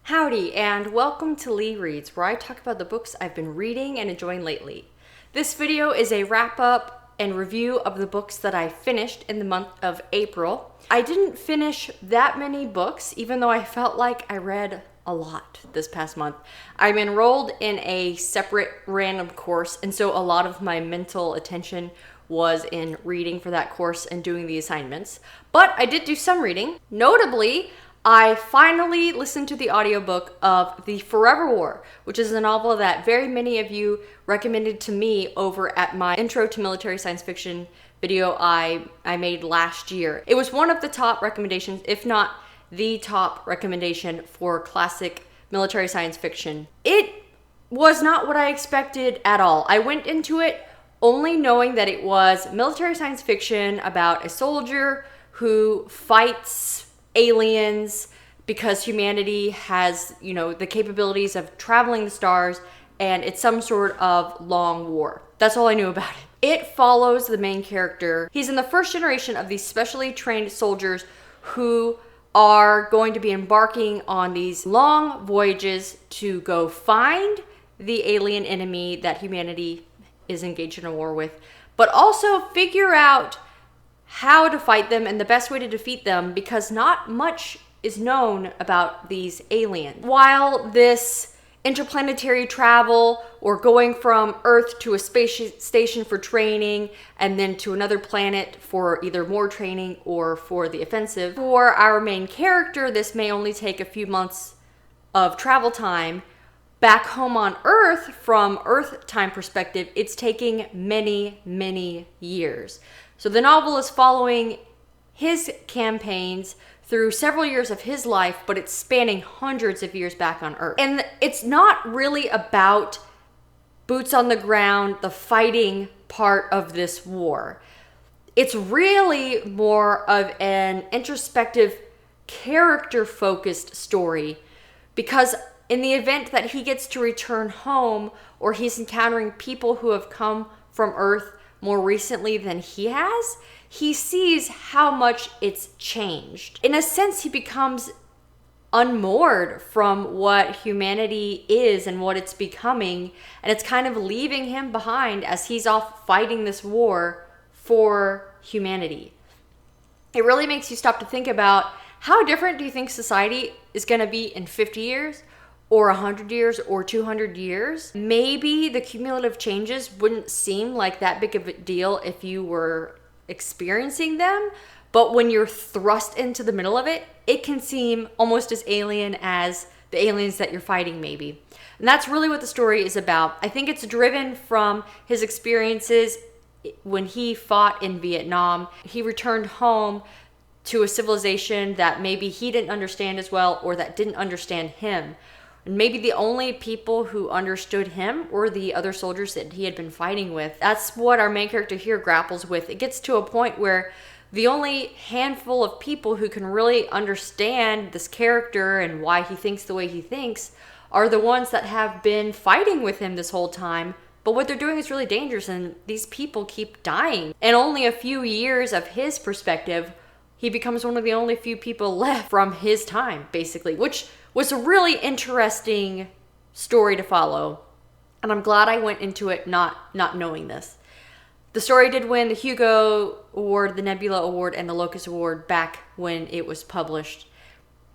Howdy, and welcome to LeeReads, where I talk about the books I've been reading and enjoying lately. This video is a wrap-up and review of the books that I finished in the month of April. I didn't finish that many books, even though I felt like I read a lot this past month. I'm enrolled in a separate random course, and so a lot of my mental attention was in reading for that course and doing the assignments. But I did do some reading. Notably, I finally listened to the audiobook of The Forever War, which is a novel that very many of you recommended to me over at my Intro to Military Science Fiction video I made last year. It was one of the top recommendations, if not the top recommendation for classic military science fiction. It was not what I expected at all. I went into it only knowing that it was military science fiction about a soldier who fights aliens because humanity has, the capabilities of traveling the stars, and it's some sort of long war. That's all I knew about it. It follows the main character. He's in the first generation of these specially trained soldiers who are going to be embarking on these long voyages to go find the alien enemy that humanity is engaged in a war with, but also figure out how to fight them and the best way to defeat them, because not much is known about these aliens. While this interplanetary travel, or going from Earth to a space station for training and then to another planet for either more training or for the offensive, for our main character, this may only take a few months of travel time. Back home on Earth, from Earth time perspective, it's taking many, many years. So the novel is following his campaigns through several years of his life, but it's spanning hundreds of years back on Earth. And it's not really about boots on the ground, the fighting part of this war. It's really more of an introspective, character-focused story, because in the event that he gets to return home, or he's encountering people who have come from Earth more recently than he has, he sees how much it's changed. In a sense, he becomes unmoored from what humanity is and what it's becoming, and it's kind of leaving him behind as he's off fighting this war for humanity. It really makes you stop to think about, how different do you think society is going to be in 50 years? Or 100 years or 200 years? Maybe the cumulative changes wouldn't seem like that big of a deal if you were experiencing them, but when you're thrust into the middle of it, it can seem almost as alien as the aliens that you're fighting maybe. And that's really what the story is about. I think it's driven from his experiences when he fought in Vietnam. He returned home to a civilization that maybe he didn't understand as well, or that didn't understand him. And maybe the only people who understood him were the other soldiers that he had been fighting with. That's what our main character here grapples with. It gets to a point where the only handful of people who can really understand this character and why he thinks the way he thinks are the ones that have been fighting with him this whole time. But what they're doing is really dangerous, and these people keep dying. In only a few years of his perspective, he becomes one of the only few people left from his time, basically, which was a really interesting story to follow. And I'm glad I went into it not knowing this. The story did win the Hugo Award, the Nebula Award, and the Locus Award back when it was published.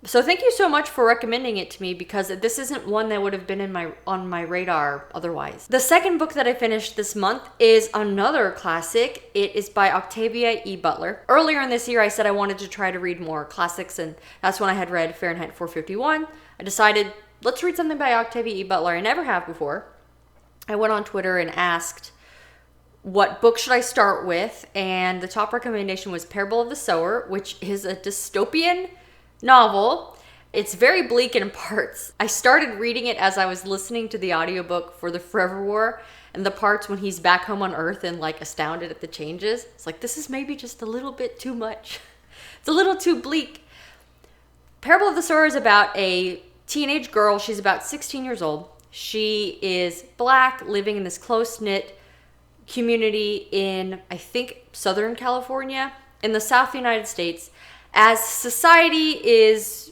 So thank you so much for recommending it to me, because this isn't one that would have been on my radar otherwise. The second book that I finished this month is another classic. It is by Octavia E. Butler. Earlier in this year, I said I wanted to try to read more classics, and that's when I had read Fahrenheit 451. I decided, let's read something by Octavia E. Butler. I never have before. I went on Twitter and asked, what book should I start with? And the top recommendation was Parable of the Sower, which is a dystopian novel. It's very bleak in parts. I started reading it as I was listening to the audiobook for The Forever War, and the parts when he's back home on Earth and astounded at the changes. It's like, this is maybe just a little bit too much. It's a little too bleak. Parable of the Sower is about a teenage girl. She's about 16 years old. She is Black, living in this close-knit community in, I think, Southern California, in the South United States, as society is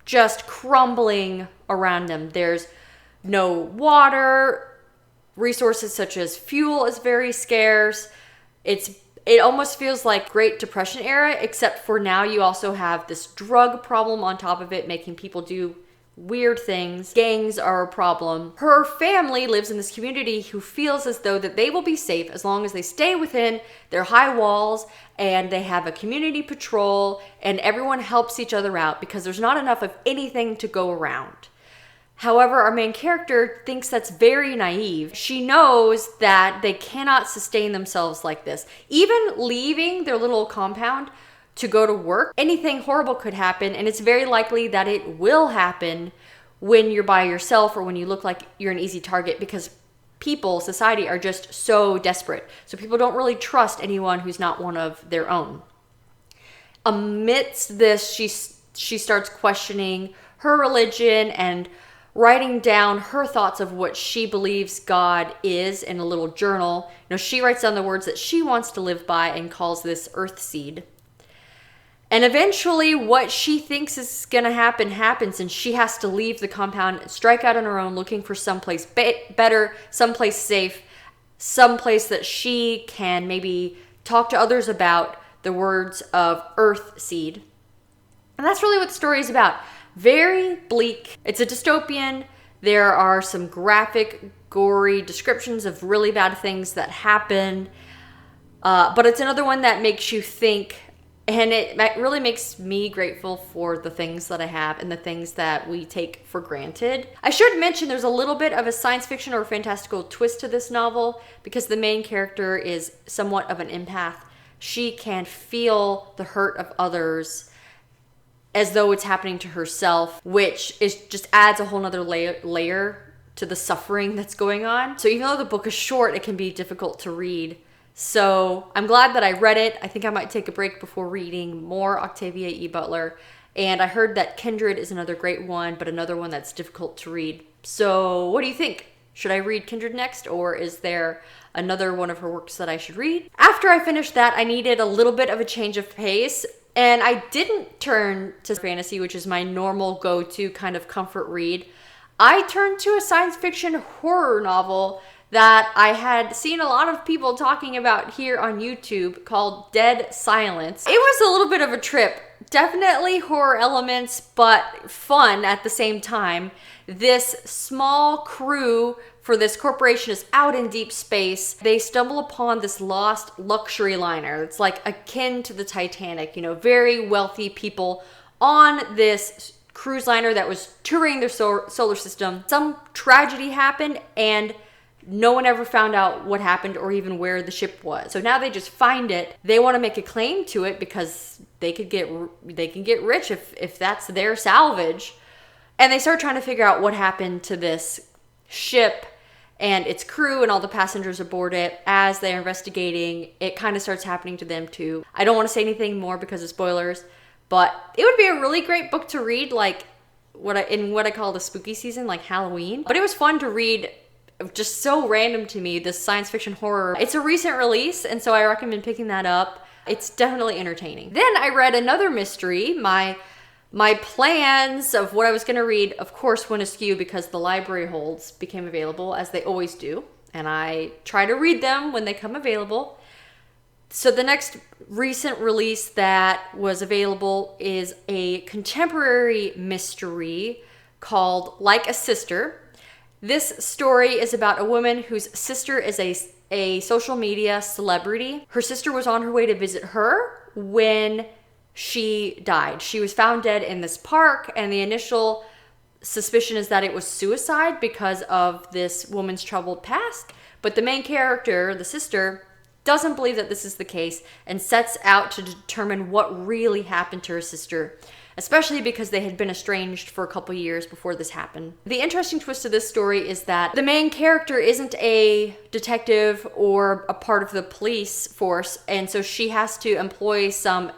just crumbling around them. There's no water, resources such as fuel is very scarce. It almost feels like Great Depression era, except for now you also have this drug problem on top of it, making people do weird things. Gangs are a problem. Her family lives in this community who feels as though that they will be safe as long as they stay within their high walls, and they have a community patrol and everyone helps each other out because there's not enough of anything to go around. However, our main character thinks that's very naive. She knows that they cannot sustain themselves like this. Even leaving their little compound to go to work, anything horrible could happen, and it's very likely that it will happen when you're by yourself or when you look like you're an easy target, because people, society, are just so desperate. So people don't really trust anyone who's not one of their own. Amidst this, she starts questioning her religion and writing down her thoughts of what she believes God is in a little journal. She writes down the words that she wants to live by and calls this Earth Seed. And eventually what she thinks is going to happen happens, and she has to leave the compound and strike out on her own, looking for someplace better, someplace safe, someplace that she can maybe talk to others about the words of Earth Seed. And that's really what the story is about. Very bleak. It's a dystopian. There are some graphic, gory descriptions of really bad things that happen. But it's another one that makes you think, and it really makes me grateful for the things that I have and the things that we take for granted. I should mention there's a little bit of a science fiction or fantastical twist to this novel because the main character is somewhat of an empath. She can feel the hurt of others as though it's happening to herself, which just adds a whole nother layer to the suffering that's going on. So even though the book is short, it can be difficult to read. So I'm glad that I read it. I think I might take a break before reading more Octavia E. Butler. And I heard that Kindred is another great one, but another one that's difficult to read. So what do you think? Should I read Kindred next, or is there another one of her works that I should read? After I finished that, I needed a little bit of a change of pace. And I didn't turn to fantasy, which is my normal go-to kind of comfort read. I turned to a science fiction horror novel that I had seen a lot of people talking about here on YouTube called Dead Silence. It was a little bit of a trip. Definitely horror elements, but fun at the same time. This small crew for this corporation is out in deep space. They stumble upon this lost luxury liner. It's like akin to the Titanic, very wealthy people on this cruise liner that was touring their solar system. Some tragedy happened and no one ever found out what happened or even where the ship was. So now they just find it. They want to make a claim to it because they can get rich if that's their salvage. And they start trying to figure out what happened to this ship and its crew and all the passengers aboard it. As they're investigating, it kind of starts happening to them too. I don't want to say anything more because of spoilers, but it would be a really great book to read, like what I call the spooky season, like Halloween. But it was fun to read, just so random to me, this science fiction horror. It's a recent release, and so I recommend picking that up. It's definitely entertaining. Then I read another mystery. My plans of what I was going to read, of course, went askew because the library holds became available, as they always do. And I try to read them when they come available. So the next recent release that was available is a contemporary mystery called Like a Sister. This story is about a woman whose sister is a social media celebrity. Her sister was on her way to visit her when she died. She was found dead in this park, and the initial suspicion is that it was suicide because of this woman's troubled past. But the main character, the sister, doesn't believe that this is the case and sets out to determine what really happened to her sister, especially because they had been estranged for a couple years before this happened. The interesting twist of this story is that the main character isn't a detective or a part of the police force, and so she has to employ some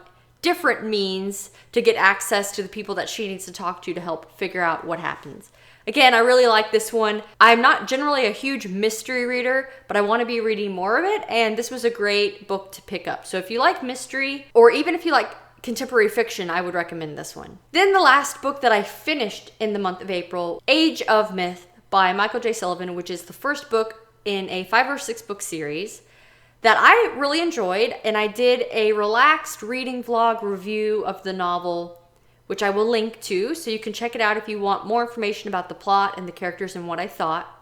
different means to get access to the people that she needs to talk to help figure out what happens. Again, I really like this one. I'm not generally a huge mystery reader, but I want to be reading more of it, and this was a great book to pick up. So if you like mystery, or even if you like contemporary fiction, I would recommend this one. Then the last book that I finished in the month of April, Age of Myth by Michael J. Sullivan, which is the first book in a 5 or 6 book series that I really enjoyed. And I did a relaxed reading vlog review of the novel, which I will link to, so you can check it out if you want more information about the plot and the characters and what I thought.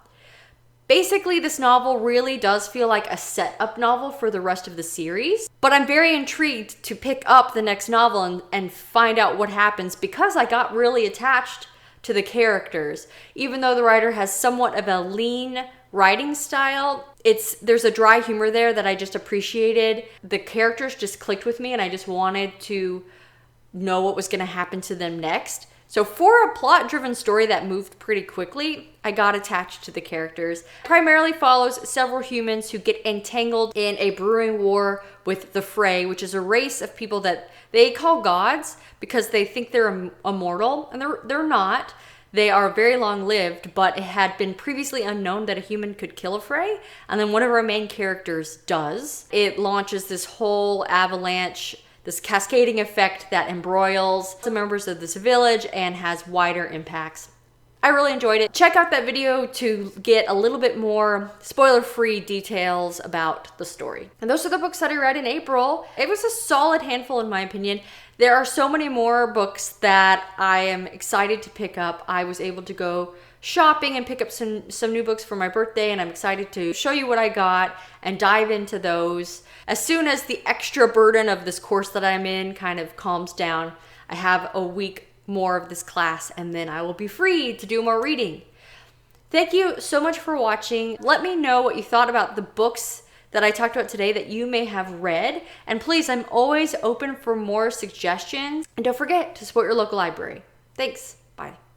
Basically, this novel really does feel like a setup novel for the rest of the series, but I'm very intrigued to pick up the next novel and find out what happens, because I got really attached to the characters. Even though the writer has somewhat of a lean writing style, there's a dry humor there that I just appreciated. The characters just clicked with me and I just wanted to know what was going to happen to them next. So for a plot-driven story that moved pretty quickly, I got attached to the characters. It primarily follows several humans who get entangled in a brewing war with the Frey, which is a race of people that they call gods because they think they're immortal, and they're not. They are very long-lived, but it had been previously unknown that a human could kill a Frey, and then one of our main characters does. It launches this whole avalanche, this cascading effect that embroils the members of this village and has wider impacts. I really enjoyed it. Check out that video to get a little bit more spoiler-free details about the story. And those are the books that I read in April. It was a solid handful in my opinion. There are so many more books that I am excited to pick up. I was able to go shopping and pick up some new books for my birthday, and I'm excited to show you what I got and dive into those. As soon as the extra burden of this course that I'm in kind of calms down, I have a week more of this class and then I will be free to do more reading. Thank you so much for watching. Let me know what you thought about the books that I talked about today that you may have read. And please, I'm always open for more suggestions. And don't forget to support your local library. Thanks. Bye.